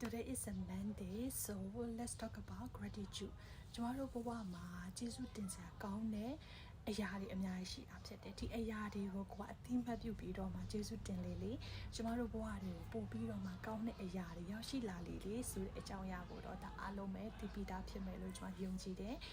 Today is a Monday, so let's talk about gratitude. ကျမတို့ဘဝမှာကျေးဇူးတင်စရာကောင်းတဲ့အရာတွေအများကြီးရှိတာဖြစ်တယ်။ဒီအရာတွေကိုကိုယ်အသိမှတ်ပြုပြီးတော့မှကျေးဇူးတင်လေကျမတို့ဘဝတွေကိုပို့ပြီးတော့မှကောင်းတဲ့အရာတွေရောက်ရှိလာလေဆိုတဲ့အကြောင်းအရာကိုတော့ဒါအားလုံးပဲသိပြီးသားဖြစ်မယ်လို့ကျွန်တော်ယုံကြည်တယ်။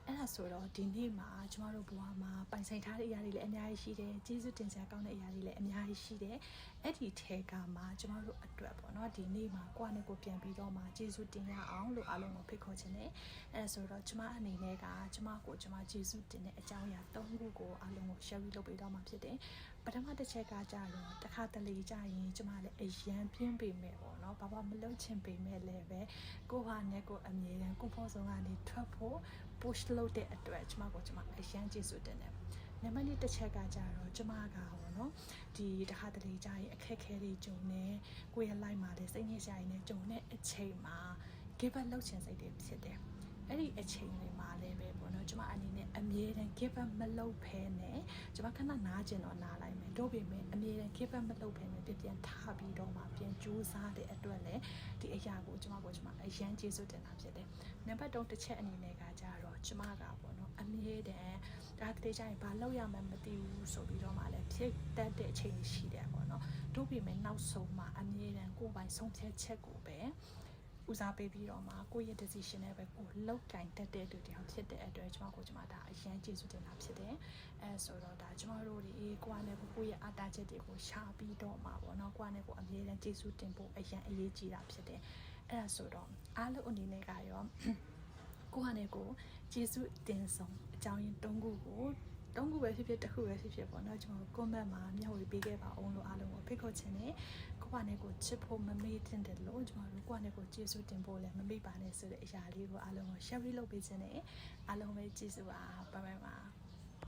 အဲ့ဒါဆိုတော့ဒီနေ့မှာကျမတို့ဘဝမှာပိုင်ဆိုင်ထားတဲ့အရာတွေလည်းအများကြီးရှိတယ်ကျေးဇူးတင်စရာကောင်းတဲ့အရာတွေလည်းအများကြီးရှိတယ်အဲ့ဒီထဲကမှကျမတို့အတွက်ပေါ့နော်ဒီနေ့မှာကိုယ့်နဲ့ကိုပြန်ပြီးတော့မှကျေးဇူးတင်ရအောင်လို့အားလုံးကိုဖိတ်ခေါ်ခြင်းနဲ့အဲ့ဒါဆိုတော့ကျမအနေနဲ့ကကျမကျေးဇူးတင်တဲ့အကြောင်းအရာ၃ခုကိုအားလုံးကို share လုပ်ပေးတော့မှာဖြစ်တယ်ပထမတစ်ချက်ကကြတော့တစ်ခါတလေကြရင်ကျမလည်းအရန်ပြင်းပေမဲ့ပေါ့နော်ဘာမလုပ်ချင်ပေမဲ့လည်းပဲကိုဟာနဲ့ကိုအမြဲတမ်းကိုဖို့ဆုံးကနေထွက်ဖို့ push လုပ်တဲ့အတွက်ကျမအရန်ကျေးဇူးတင်တယ်နံပါတ်1တစ်ချက်ကကြတော့ကျမကပေါ့နော်ဒီတစ်ခါတလေကြရင်အခက်ခဲတွေကြုံနေကိုယ့်ရဲ့ life မှာလည်းစိတ်ညစ်စရာတွေနဲ့ကြုံတဲ့အချိန်မှာ give up လုပ်ချင်စိတ်တွေဖြစ်တယ်အဲ့ဒီအချိန်တွေမှာလည်းပဲပေါ့နော်ကျမအနေနဲ့အမြဲတမ်း give up မလုပ်ဖဲနဲ့ကျမခဏနားကျင်တော့နားလိုက်မယ်တို့ပေမဲ့အမြဲတမ်း give up မလုပ်ဖဲနဲ့ပြန်ထားပြီးတော့မှပြန်ကြိုးစားတဲ့အတွက်လည်းဒီအရာကိုကျမအရန်ကျေးဇူးတင်တာဖြစ်တယ်နံပါတ်3တစ်ချက်အနေနဲ့ကကြတော့ကျမကပေါ့နော်အမြဲတမ်းဒါတည်းကျရင်ဘာလုပ်ရမှန်းမသိဘူးဆိုပြီးတော့မှလည်းဖြစ်တတ်တဲ့အချိန်ရှိတယ်ပေါ့နော်တို့ပေမဲ့နောက်ဆုံးမှာအမြဲတမ်းကိုယ်ပိုင်ဆုံးဖြတ်ချက်ကိုပဲဦးစားပေးပြီးတော့မှကိုယ့်ရဲ့ decision နဲ့ပဲကိုလောက်ကင်တက်တဲ့လူတယောက်ဖြစ်တဲ့အတွက်ကျမဒါအရန်ကျေးဇူးတင်တာဖြစ်တယ်အဲဆိုတော့ဒါကျမတို့ကိုယ့်နဲ့ကိုယ့်ရဲ့အားတာချက်တွေကိုရှာပြီးတော့မှပေါ့နော်ကိုယ့်နဲ့ကိုအမြဲတမ်းကျေးဇူးတင်ဖို့အရန်အရေးကြီးတာဖြစ်တယ်အဲဆိုတော့အားလုံးအနေနဲ့ကရောကိုယ့်နဲ့ကိုကျေးဇူးတင်ဆုံးအကြောင်းရင်း၃ခုကို3ခုပဲဖြစ်တစ်ခုပဲဖြစ်ပေါ့နော်ကျွန်တော် comment မှာမျှဝေပေးခဲ့ပါအောင်လို့အားလုံးကိုဖိတ်ခေါ်ချင်တယ်ကိုယ့်ဘာနဲ့ကိုချစ်ဖို့မမေ့တင်တယ်လို့ကျွန်တော်တို့ကိုယ့်နဲ့ကိုကျေးဇူးတင်ဖို့လည်းမမေ့ပါနဲ့ဆိုတဲ့အရာလေးကိုအားလုံးကို share လုပ်ပေးချင်တယ်အားလုံးပဲကျေးဇူးပါဘိုင်ဘိုင်ပါ